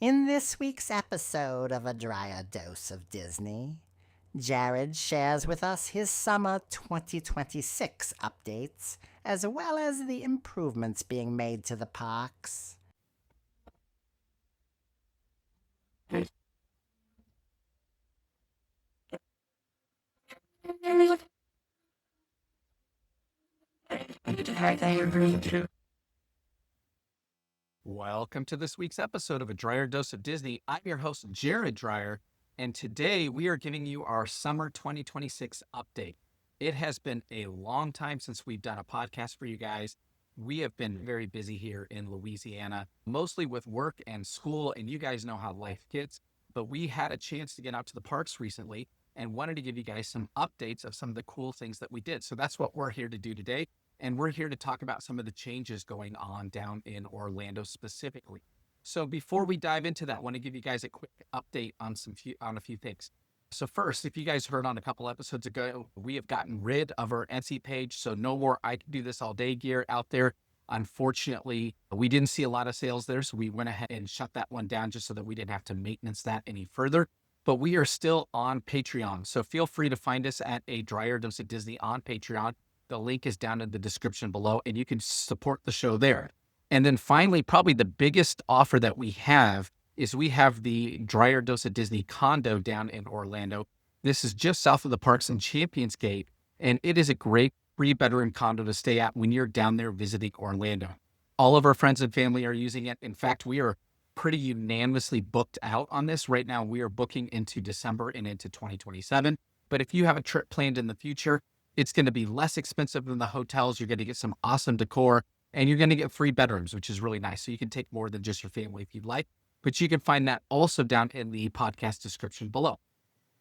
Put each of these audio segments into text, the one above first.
In this week's episode of A Drier Dose of Disney, Jared shares with us his summer 2026 updates, as well as the improvements being made to the parks. Welcome to this week's episode of A Dryer Dose of Disney. I'm your host, Jared Dryer, and today we are giving you our summer 2026 update. It has been a long time since we've done a podcast for you guys. We have been very busy here in Louisiana, mostly with work and school, and you guys know how life gets. But we had a chance to get out to the parks recently and wanted to give you guys some updates of some of the cool things that we did. So that's what we're here to do today. And we're here to talk about some of the changes going on down in Orlando specifically. So before we dive into that, I want to give you guys a quick update on a few things. So first, if you guys heard on a couple episodes ago, we have gotten rid of our Etsy page. So no more I can do this all day gear out there. Unfortunately, we didn't see a lot of sales there. So we went ahead and shut that one down just so that we didn't have to maintenance that any further. But we are still on Patreon. So feel free to find us at A Dryer Dose of Disney on Patreon. The link is down in the description below, and you can support the show there. And then finally, probably the biggest offer that we have is we have the Dryer Dose of Disney condo down in Orlando. This is just south of the parks in Champions Gate, and it is a great 3-bedroom condo to stay at when you're down there visiting Orlando. All of our friends and family are using it. In fact, we are pretty unanimously booked out on this. Right now, we are booking into December and into 2027. But if you have a trip planned in the future, it's going to be less expensive than the hotels. You're going to get some awesome decor, and you're going to get 3 bedrooms, which is really nice. So you can take more than just your family if you'd like, but you can find that also down in the podcast description below.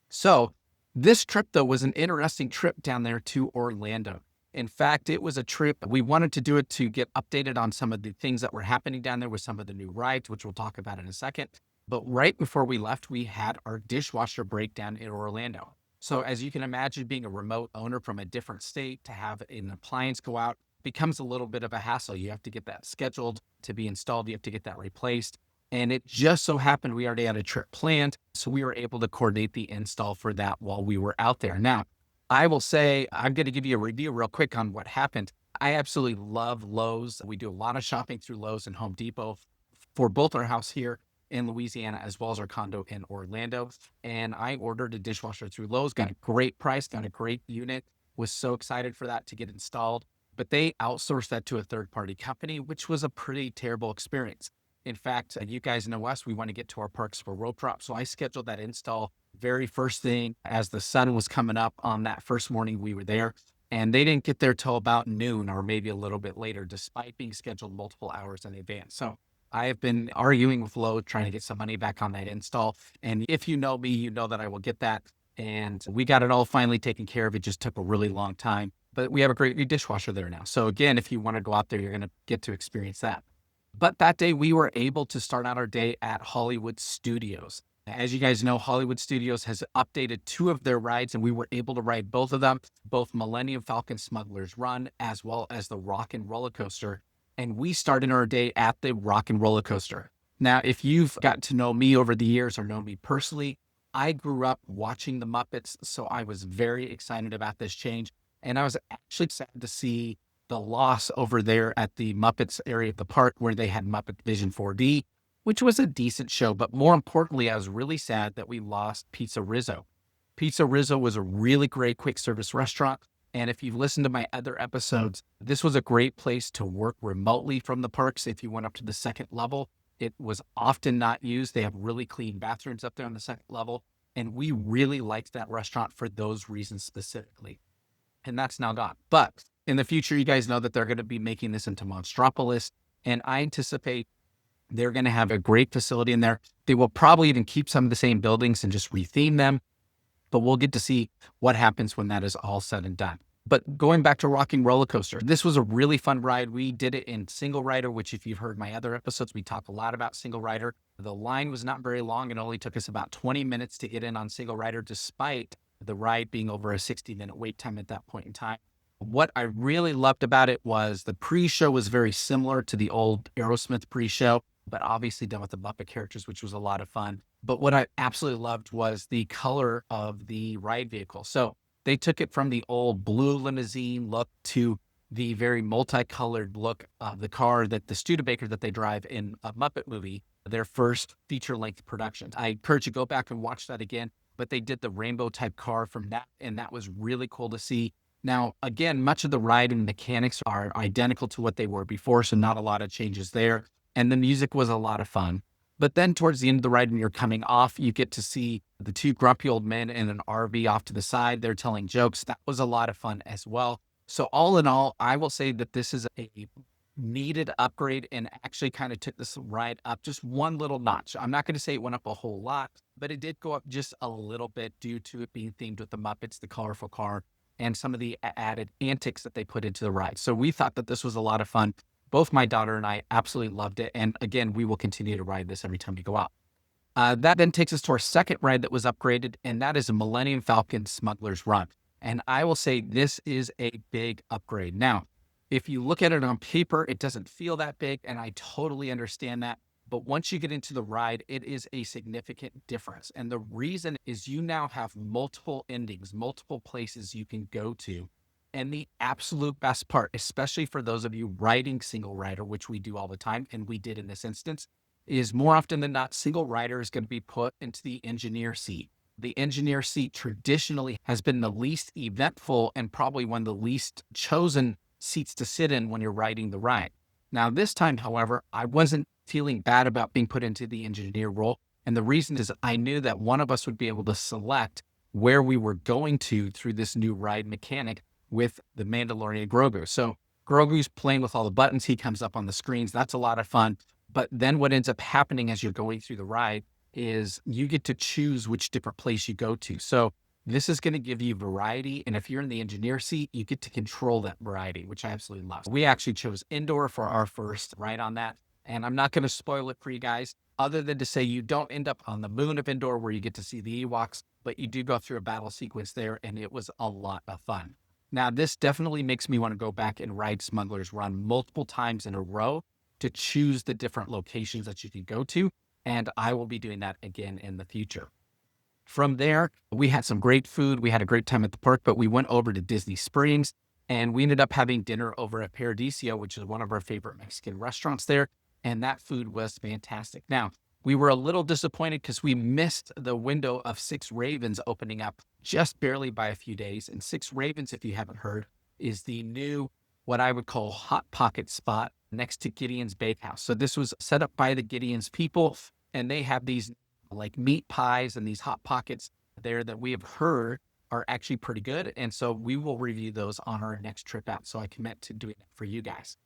So this trip, though, was an interesting trip down there to Orlando. In fact, it was a trip, we wanted to do it to get updated on some of the things that were happening down there with some of the new rides, which we'll talk about in a second. But right before we left, we had our dishwasher breakdown in Orlando. So as you can imagine, being a remote owner from a different state to have an appliance go out becomes a little bit of a hassle. You have to get that scheduled to be installed. You have to get that replaced. And it just so happened we already had a trip planned. So we were able to coordinate the install for that while we were out there. Now, I will say, I'm going to give you a review real quick on what happened. I absolutely love Lowe's. We do a lot of shopping through Lowe's and Home Depot for both our house here in Louisiana, as well as our condo in Orlando. And I ordered a dishwasher through Lowe's, got a great price, got a great unit, was so excited for that to get installed. But they outsourced that to a third-party company, which was a pretty terrible experience. In fact, you guys know us, we want to get to our parks for rope drop. So I scheduled that install very first thing as the sun was coming up on that first morning we were there. And they didn't get there till about noon or maybe a little bit later, despite being scheduled multiple hours in advance. So I have been arguing with Lowe's trying to get some money back on that install. And if you know me, you know that I will get that. And we got it all finally taken care of. It just took a really long time. But we have a great new dishwasher there now. So again, if you want to go out there, you're going to get to experience that. But that day, we were able to start out our day at Hollywood Studios. As you guys know, Hollywood Studios has updated 2 of their rides, and we were able to ride both of them, both Millennium Falcon Smuggler's Run, as well as the Rock and Roller Coaster. And we started our day at the Rock and Roller Coaster. Now, if you've gotten to know me over the years or know me personally, I grew up watching the Muppets, so I was very excited about this change. And I was actually sad to see the loss over there at the Muppets area of the park where they had Muppet Vision 4D, which was a decent show. But more importantly, I was really sad that we lost Pizza Rizzo. Pizza Rizzo was a really great quick service restaurant. And if you've listened to my other episodes, this was a great place to work remotely from the parks. If you went up to the second level, it was often not used. They have really clean bathrooms up there on the second level. And we really liked that restaurant for those reasons specifically. And that's now gone. But in the future, you guys know that they're going to be making this into Monstropolis. And I anticipate they're going to have a great facility in there. They will probably even keep some of the same buildings and just retheme them. But we'll get to see what happens when that is all said and done. But going back to Rocking Roller Coaster, this was a really fun ride. We did it in single rider, which if you've heard my other episodes, we talk a lot about single rider. The line was not very long. It only took us about 20 minutes to get in on single rider, despite the ride being over a 60-minute wait time at that point in time. What I really loved about it was the pre-show was very similar to the old Aerosmith pre-show. but obviously done with the Muppet characters, which was a lot of fun. But what I absolutely loved was the color of the ride vehicle. So they took it from the old blue limousine look to the very multicolored look of the car that the Studebaker that they drive in a Muppet movie, their first feature-length production. I encourage you to go back and watch that again, but they did the rainbow type car from that, and that was really cool to see. Now, again, much of the ride and mechanics are identical to what they were before, so not a lot of changes there. And the music was a lot of fun. But then towards the end of the ride, when you're coming off, you get to see the two grumpy old men in an RV off to the side. They're telling jokes. That was a lot of fun as well. So all in all, I will say that this is a needed upgrade and actually kind of took this ride up just one little notch. I'm not going to say it went up a whole lot, but it did go up just a little bit due to it being themed with the Muppets, the colorful car, and some of the added antics that they put into the ride. So we thought that this was a lot of fun. Both my daughter and I absolutely loved it. And again, we will continue to ride this every time we go out. That then takes us to our second ride that was upgraded, and that is a Millennium Falcon Smuggler's Run. And I will say this is a big upgrade. Now, if you look at it on paper, it doesn't feel that big, and I totally understand that. But once you get into the ride, it is a significant difference. And the reason is you now have multiple endings, multiple places you can go to. And the absolute best part, especially for those of you riding single rider, which we do all the time, and we did in this instance, is more often than not, single rider is going to be put into the engineer seat. The engineer seat traditionally has been the least eventful and probably one of the least chosen seats to sit in when you're riding the ride. Now, this time, however, I wasn't feeling bad about being put into the engineer role. And the reason is I knew that one of us would be able to select where we were going to through this new ride mechanic with the Mandalorian Grogu. So Grogu's playing with all the buttons. He comes up on the screens. That's a lot of fun. But then what ends up happening as you're going through the ride is you get to choose which different place you go to. So this is going to give you variety. And if you're in the engineer seat, you get to control that variety, which I absolutely love. We actually chose indoor for our first ride on that. And I'm not going to spoil it for you guys, other than to say you don't end up on the moon of indoor where you get to see the Ewoks, but you do go through a battle sequence there, and it was a lot of fun. Now, this definitely makes me want to go back and ride Smuggler's Run multiple times in a row to choose the different locations that you can go to. And I will be doing that again in the future. From there, we had some great food. We had a great time at the park, but we went over to Disney Springs and we ended up having dinner over at Paradiso, which is one of our favorite Mexican restaurants there. And that food was fantastic. Now, we were a little disappointed because we missed the window of Six Ravens opening up just barely by a few days. And Six Ravens, if you haven't heard, is the new, what I would call hot pocket spot next to Gideon's Bakehouse. So this was set up by the Gideon's people, and they have these like meat pies and these hot pockets there that we have heard are actually pretty good. And so we will review those on our next trip out. So I commit to doing that for you guys.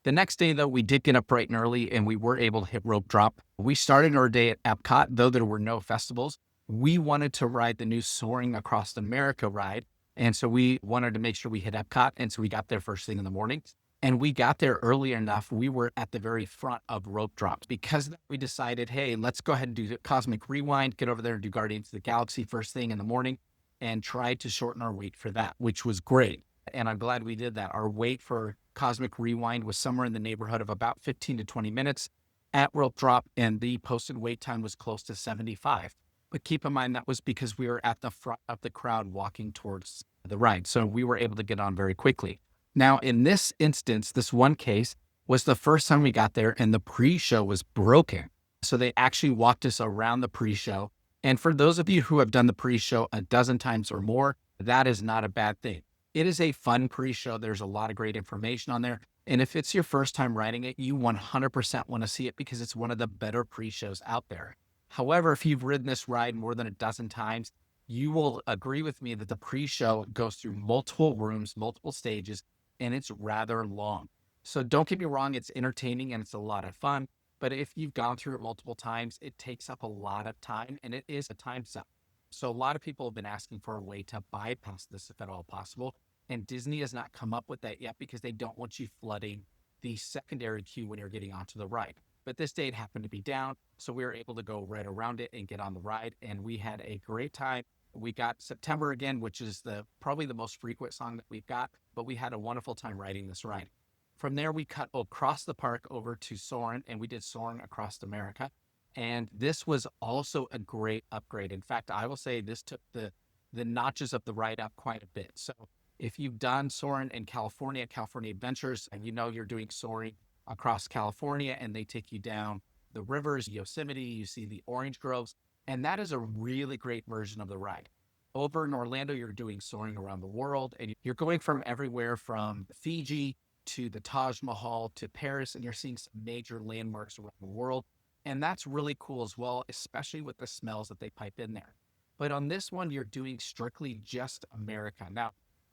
The next day, though, we did get up bright and early and we were able to hit rope drop. We started our day at Epcot, though there were no festivals. We wanted to ride the new Soaring Across America ride. And so we wanted to make sure we hit Epcot. And so we got there first thing in the morning. And we got there early enough. We were at the very front of rope drops. Because we decided, hey, let's go ahead and do the Cosmic Rewind, get over there and do Guardians of the Galaxy first thing in the morning, and try to shorten our wait for that, which was great. And I'm glad we did that. Our wait for Cosmic Rewind was somewhere in the neighborhood of about 15 to 20 minutes at rope drop, and the posted wait time was close to 75. But keep in mind, that was because we were at the front of the crowd walking towards the ride. So we were able to get on very quickly. Now, in this instance, this one case was the first time we got there and the pre-show was broken. So they actually walked us around the pre-show. And for those of you who have done the pre-show a dozen times or more, that is not a bad thing. It is a fun pre-show. There's a lot of great information on there. And if it's your first time riding it, you 100% want to see it because it's one of the better pre-shows out there. However, if you've ridden this ride more than a dozen times, you will agree with me that the pre-show goes through multiple rooms, multiple stages, and it's rather long. So don't get me wrong, it's entertaining and it's a lot of fun. But if you've gone through it multiple times, it takes up a lot of time and it is a time suck. So a lot of people have been asking for a way to bypass this if at all possible. And Disney has not come up with that yet because they don't want you flooding the secondary queue when you're getting onto the ride. But this date happened to be down, so we were able to go right around it and get on the ride. And we had a great time. We got September again, which is probably the most frequent song that we've got, but we had a wonderful time riding this ride. From there, we cut across the park over to Soarin', and we did Soarin' across America. And this was also a great upgrade. In fact, I will say this took the notches of the ride up quite a bit. So if you've done Soarin' in California, California Adventures, and you know you're doing Soaring across California, and they take you down the rivers, Yosemite, you see the orange groves, and that is a really great version of the ride. Over in Orlando, you're doing Soaring around the world, and you're going from everywhere from Fiji to the Taj Mahal to Paris, and you're seeing some major landmarks around the world. And that's really cool as well, especially with the smells that they pipe in there. But on this one, you're doing strictly just America. Now,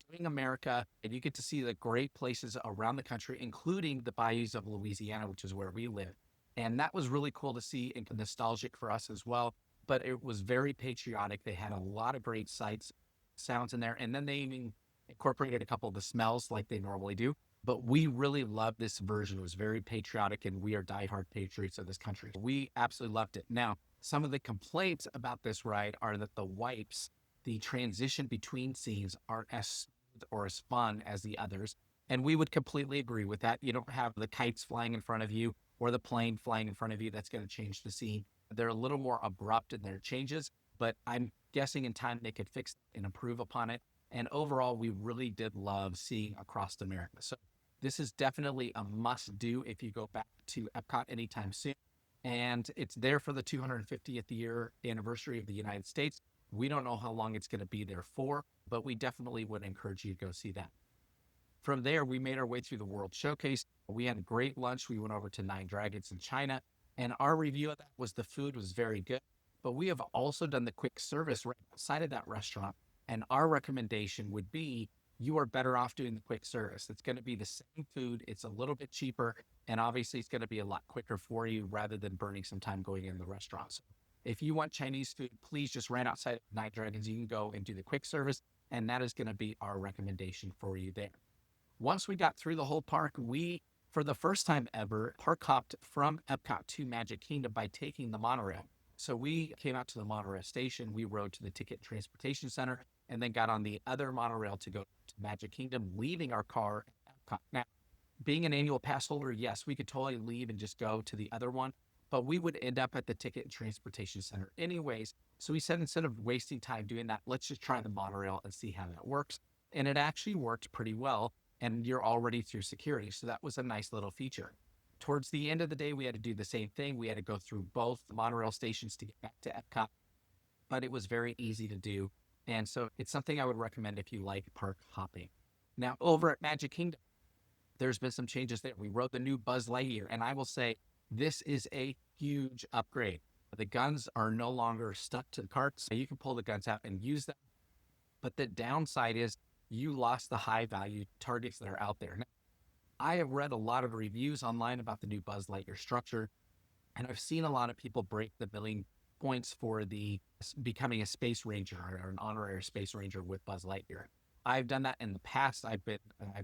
doing America, and you get to see the great places around the country, including the bayous of Louisiana, which is where we live. And that was really cool to see and nostalgic for us as well. But it was very patriotic. They had a lot of great sights, sounds in there. And then they even incorporated a couple of the smells like they normally do. But we really loved this version. It was very patriotic, and we are diehard patriots of this country. We absolutely loved it. Now, some of the complaints about this ride are that the wipes, the transition between scenes, aren't as smooth or as fun as the others. And we would completely agree with that. You don't have the kites flying in front of you or the plane flying in front of you. That's going to change the scene. They're a little more abrupt in their changes, but I'm guessing in time they could fix and improve upon it. And overall, we really did love seeing Across America. So this is definitely a must do if you go back to Epcot anytime soon. And it's there for the 250th year anniversary of the United States. We don't know how long it's going to be there for, but we definitely would encourage you to go see that. From there, we made our way through the World Showcase. We had a great lunch. We went over to Nine Dragons in China, and our review of that was the food was very good. But we have also done the quick service right outside of that restaurant, and our recommendation would be you are better off doing the quick service. It's going to be the same food. It's a little bit cheaper, and obviously it's going to be a lot quicker for you rather than burning some time going in the restaurant. So if you want Chinese food, please just right outside of Nine Dragons. You can go and do the quick service, and that is going to be our recommendation for you there. Once we got through the whole park, we, for the first time ever, park hopped from Epcot to Magic Kingdom by taking the monorail. So we came out to the monorail station, we rode to the Ticket Transportation Center, and then got on the other monorail to go to Magic Kingdom, leaving our car at Epcot. Now, being an annual pass holder, yes, we could totally leave and just go to the other one, but we would end up at the Ticket and Transportation Center anyways. So we said, instead of wasting time doing that, let's just try the monorail and see how that works. And it actually worked pretty well, and you're already through security. So that was a nice little feature. Towards the end of the day, we had to do the same thing. We had to go through both the monorail stations to get back to Epcot, but it was very easy to do. And so it's something I would recommend if you like park hopping. Now, over at Magic Kingdom, there's been some changes there. We rode the new Buzz Lightyear, and I will say this is a huge upgrade. The guns are no longer stuck to the carts. You can pull the guns out and use them. But the downside is you lost the high value targets that are out there. Now, I have read a lot of reviews online about the new Buzz Lightyear structure, and I've seen a lot of people break the billing points for the becoming a space ranger or an honorary space ranger with Buzz Lightyear. I've done that in the past. I've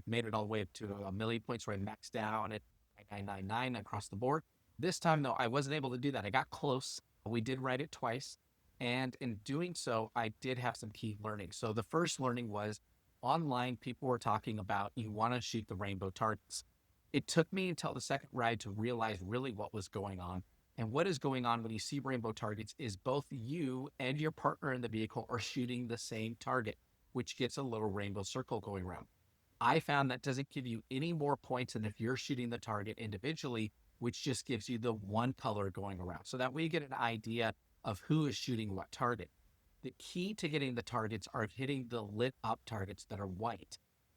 made it all the way up to 1,000,000 points where I maxed out at 999 across the board. This time though, I wasn't able to do that. I got close. We did write it twice. And in doing so, I did have some key learning. So the first learning was online, people were talking about you want to shoot the rainbow targets. It took me until the second ride to realize really what was going on. And what is going on when you see rainbow targets is both you and your partner in the vehicle are shooting the same target, which gets a little rainbow circle going around. I found that doesn't give you any more points than if you're shooting the target individually, which just gives you the one color going around. So that way you get an idea of who is shooting what target. The key to getting the targets are hitting the lit up targets that are white.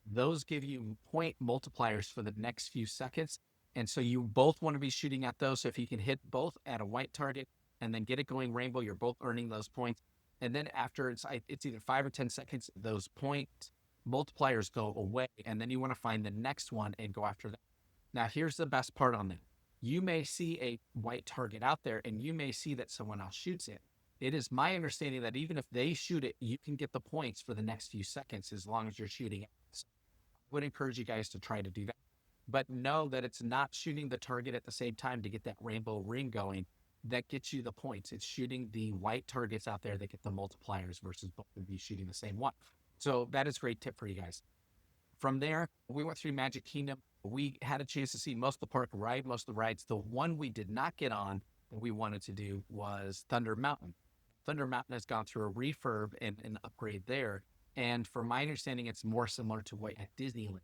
Those give you point multipliers for the next few seconds. And so you both want to be shooting at those. So if you can hit both at a white target and then get it going rainbow, you're both earning those points. And then after it's either 5 or 10 seconds, those point multipliers go away. And then you want to find the next one and go after that. Now, here's the best part on that. You may see a white target out there and you may see that someone else shoots it. It is my understanding that even if they shoot it, you can get the points for the next few seconds as long as you're shooting it. So I would encourage you guys to try to do that. But know that it's not shooting the target at the same time to get that rainbow ring going that gets you the points. It's shooting the white targets out there that get the multipliers versus both of you shooting the same one. So that is a great tip for you guys. From there, we went through Magic Kingdom. We had a chance to see most of the park, ride most of the rides. The one we did not get on that we wanted to do was Thunder Mountain. Thunder Mountain has gone through a refurb and an upgrade there. And from my understanding, it's more similar to what at Disneyland.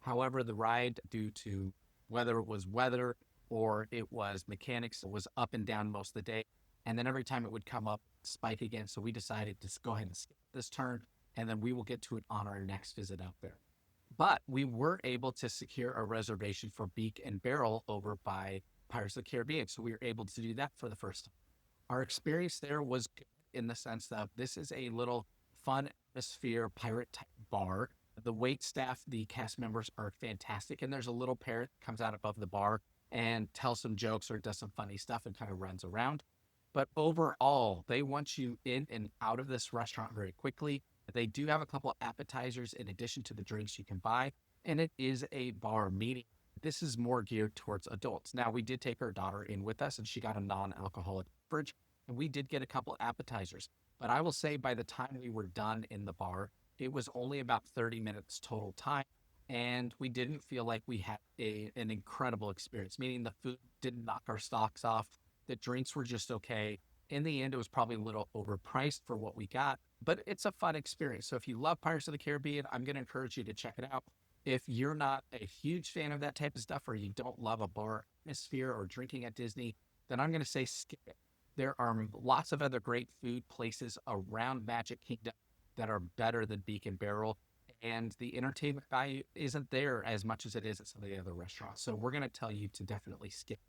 However, the ride, due to whether it was weather or it was mechanics, it was up and down most of the day. And then every time it would come up, spike again. So we decided to go ahead and skip this turn, and then we will get to it on our next visit out there. But we were able to secure a reservation for Beak and Barrel over by Pirates of the Caribbean. So we were able to do that for the first time. Our experience there was good in the sense that this is a little fun atmosphere pirate type bar. The wait staff, the cast members are fantastic. And there's a little parrot that comes out above the bar and tells some jokes or does some funny stuff and kind of runs around. But overall, they want you in and out of this restaurant very quickly. They do have a couple of appetizers in addition to the drinks you can buy. And it is a bar, meaning this is more geared towards adults. Now, we did take our daughter in with us and she got a non-alcoholic beverage, and we did get a couple of appetizers. But I will say by the time we were done in the bar, it was only about 30 minutes total time. And we didn't feel like we had an incredible experience, meaning the food didn't knock our socks off. The drinks were just okay. In the end, it was probably a little overpriced for what we got, but it's a fun experience. So if you love Pirates of the Caribbean, I'm going to encourage you to check it out. If you're not a huge fan of that type of stuff, or you don't love a bar atmosphere or drinking at Disney, then I'm going to say skip it. There are lots of other great food places around Magic Kingdom that are better than Beak and Barrel, and the entertainment value isn't there as much as it is at some of the other restaurants. So we're going to tell you to definitely skip.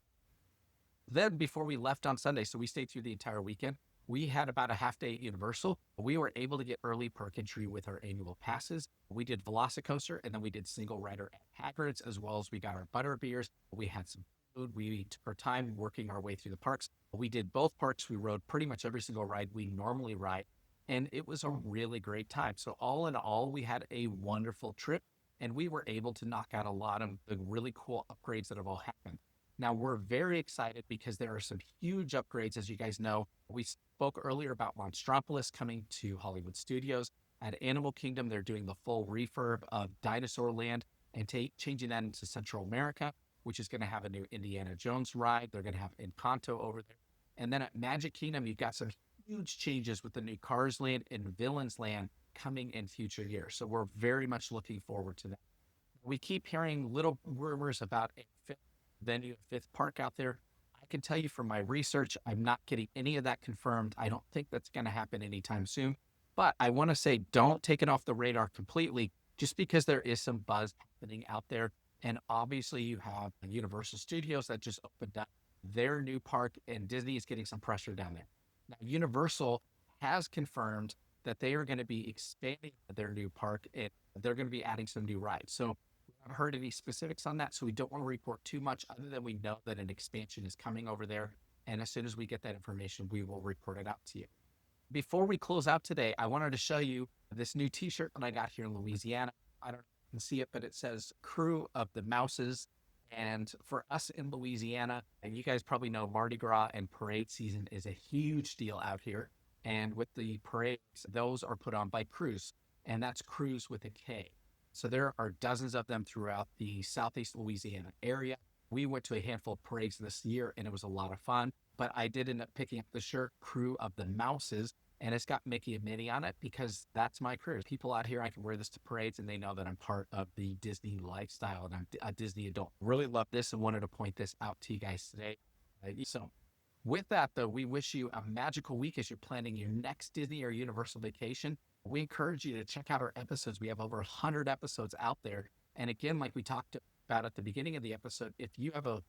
Then before we left on Sunday, so we stayed through the entire weekend, we had about a half day at Universal. We were able to get early park entry with our annual passes. We did Velocicoaster, and then we did single rider at Hagrid's, as well as we got our butter beers. We had some food. We took our time working our way through the parks. We did both parks. We rode pretty much every single ride we normally ride, and it was a really great time. So all in all, we had a wonderful trip, and we were able to knock out a lot of the really cool upgrades that have all happened. Now, we're very excited because there are some huge upgrades. As you guys know, we spoke earlier about Monstropolis coming to Hollywood Studios. At Animal Kingdom, they're doing the full refurb of Dinosaur Land and changing that into Central America, which is going to have a new Indiana Jones ride. They're going to have Encanto over there. And then at Magic Kingdom, you've got some huge changes with the new Cars Land and Villains Land coming in future years. So we're very much looking forward to that. We keep hearing little rumors about a fifth venue, a fifth park out there. I can tell you from my research, I'm not getting any of that confirmed. I don't think that's going to happen anytime soon. But I want to say, don't take it off the radar completely just because there is some buzz happening out there. And obviously, you have Universal Studios that just opened up their new park, and Disney is getting some pressure down there. Now, Universal has confirmed that they are going to be expanding their new park, and they're going to be adding some new rides. So we haven't heard any specifics on that, so we don't want to report too much other than we know that an expansion is coming over there. And as soon as we get that information, we will report it out to you. Before we close out today, I wanted to show you this new t-shirt that I got here in Louisiana. I don't know if you can see it, but it says Crew of the Mouses. And for us in Louisiana, and you guys probably know Mardi Gras and parade season is a huge deal out here. And with the parades, those are put on by crews, and that's crews with a K. So there are dozens of them throughout the Southeast Louisiana area. We went to a handful of parades this year, and it was a lot of fun. But I did end up picking up the shirt Crew of the Mouses, and it's got Mickey and Minnie on it because that's my crew. People out here, I can wear this to parades, and they know that I'm part of the Disney lifestyle, and I'm a Disney adult. Really love this and wanted to point this out to you guys today. So with that, though, we wish you a magical week as you're planning your next Disney or Universal vacation. We encourage you to check out our episodes. We have over 100 episodes out there. And again, like we talked about at the beginning of the episode, if you have a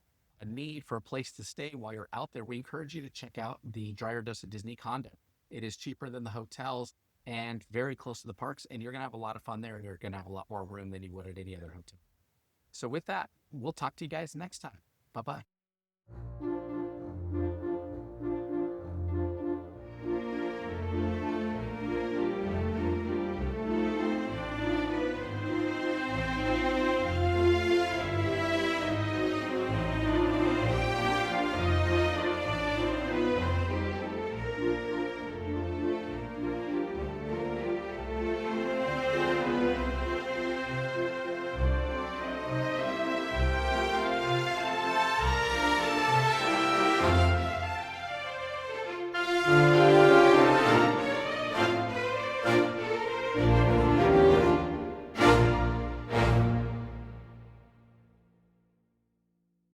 need for a place to stay while you're out there, we encourage you to check out the Dryer Dose of Disney Condo. It is cheaper than the hotels and very close to the parks, and you're going to have a lot of fun there, and you're going to have a lot more room than you would at any other hotel. So with that, we'll talk to you guys next time. Bye-bye.